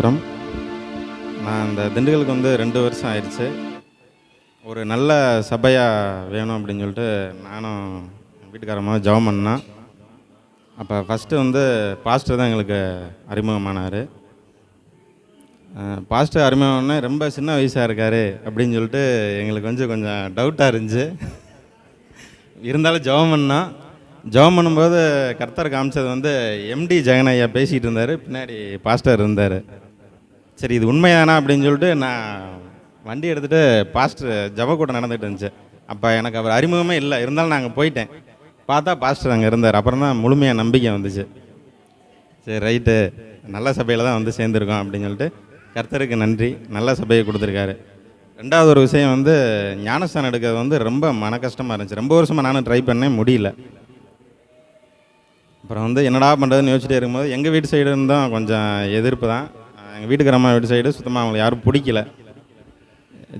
ஸ்தோத்திரம். நான் இந்த திண்டுக்கலுக்கு வந்து 2 வருஷம் ஆயிடுச்சு. ஒரு நல்ல சபையாக வேணும் அப்படின்னு சொல்லிட்டு நானும் வீட்டுக்காரமாக ஜெபம் பண்ணோம். அப்போ ஃபஸ்ட்டு வந்து பாஸ்டர் தான் எங்களுக்கு அறிமுகமானார். பாஸ்டர் அறிமுகம்னா ரொம்ப சின்ன வயசாக இருக்கார் அப்படின்னு சொல்லிட்டு எங்களுக்கு கொஞ்சம் டவுட்டாக இருந்துச்சு. இருந்தாலும் ஜெபம் பண்ணோம். ஜெபம் பண்ணும்போது கர்த்தர் காமிச்சது வந்து எம்டி ஜெகன் ஐயா பேசிகிட்டு இருந்தார், பின்னாடி பாஸ்டர் இருந்தார். சரி இது உண்மைதானா அப்படின்னு சொல்லிட்டு நான் வண்டி எடுத்துகிட்டு பாஸ்டர் ஜெபக்கூட்டம் நடந்துகிட்டு இருந்துச்சு. அப்போ எனக்கு அவர் அறிமுகமே இல்லை, இருந்தாலும் நாங்கள் போயிட்டேன். பார்த்தா பாஸ்டர் அங்கே இருந்தார். அப்புறம் தான் முழுமையாக நம்பிக்கை வந்துச்சு. சரி ரைட்டு, நல்ல சபையில் தான் வந்து சேர்ந்துருக்கோம் அப்படின்னு சொல்லிட்டு கர்த்தருக்கு நன்றி, நல்ல சபையை கொடுத்துருக்காரு. ரெண்டாவது ஒரு விஷயம் வந்து ஞானஸ்தானம் எடுக்கிறது வந்து ரொம்ப மன கஷ்டமாக இருந்துச்சு. ரொம்ப வருஷமாக நானும் ட்ரை பண்ணேன், முடியல. அப்புறம் வந்து என்னடா பண்ணுறதுன்னு யோசிச்சுட்டே இருக்கும்போது எங்கள் வீட்டு சைடு இருந்தும் கொஞ்சம் எதிர்ப்பு தான். எங்கள் வீட்டுக்காரம்மா வீட்டு சைடு சுத்தமாக அவங்களை யாரும் பிடிக்கல.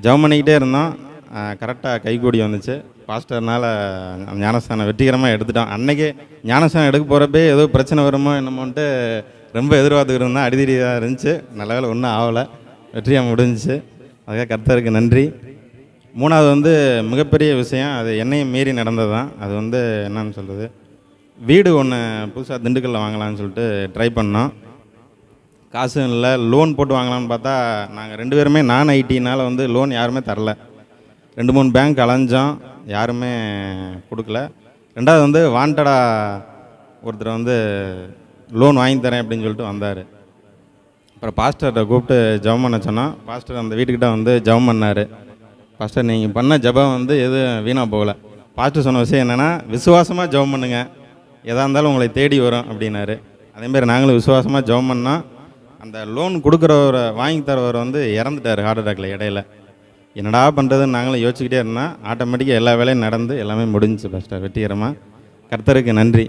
ஜெபம் பண்ணிக்கிட்டே இருந்தோம். கரெக்டாக கைகூடி வந்துச்சு. பாஸ்டர்னால் ஞானஸ்தானம் வெற்றிகரமாக எடுத்துட்டோம். அன்றைக்கே ஞானஸ்தானம் எடுக்க போகிறப்பே ஏதோ பிரச்சனை வருமோ என்னமோன்ட்டு ரொம்ப எதிர்பார்த்துக்கிட்டு இருந்தோம். அடிதடியாக இருந்துச்சு. நல்ல வேலை ஒன்றும் ஆகலை, வெற்றியாக முடிஞ்சிச்சு. அதுக்காக கர்த்தருக்கு நன்றி. மூணாவது வந்து மிகப்பெரிய விஷயம், அது என்னையும் மீறி நடந்தது தான். அது வந்து என்னன்னு சொல்கிறது, வீடு ஒன்று புதுசாக திண்டுக்கல்லில் வாங்கலாம்னு சொல்லிட்டு ட்ரை பண்ணோம். காசும் இல்லை, லோன் போட்டு வாங்கலாம்னு பார்த்தா நாங்கள் 2 பேருமே நான் ஐடினால் வந்து லோன் யாருமே தரல. 2-3 பேங்க் அலைஞ்சோம், யாருமே கொடுக்கல. ரெண்டாவது வந்து வாண்டடாக ஒருத்தர் வந்து லோன் வாங்கி தரேன் அப்படின்னு சொல்லிட்டு வந்தார். அப்புறம் பாஸ்டர்கிட்ட கூப்பிட்டு ஜெபம் பண்ண சொன்னோம். பாஸ்டர் அந்த வீட்டுக்கிட்ட வந்து ஜெபம் பண்ணார். பாஸ்டர் நீங்கள் பண்ண ஜெபம் வந்து எதுவும் வீணாக போகலை. பாஸ்டர் சொன்ன விஷயம் என்னென்னா, விசுவாசமாக ஜெபம் பண்ணுங்க, எதாக இருந்தாலும் உங்களை தேடி வரும் அப்படின்னாரு. அதேமாதிரி நாங்களும் விசுவாசமாக ஜெபம் பண்ணோம். அந்த லோன் கொடுக்குறவரை வாங்கி தரவர் வந்து இறந்துட்டார் ஹார்ட் அட்டாக்ல இடையில. என்னடா பண்ணுறதுன்னு நாங்களும் யோசிச்சுக்கிட்டே இருந்தோம். ஆட்டோமேட்டிக்காக எல்லா வேலையும் நடந்து எல்லாமே முடிஞ்சிச்சு பாஸ்டர் வெற்றிகரமாக. கர்த்தருக்கு நன்றி.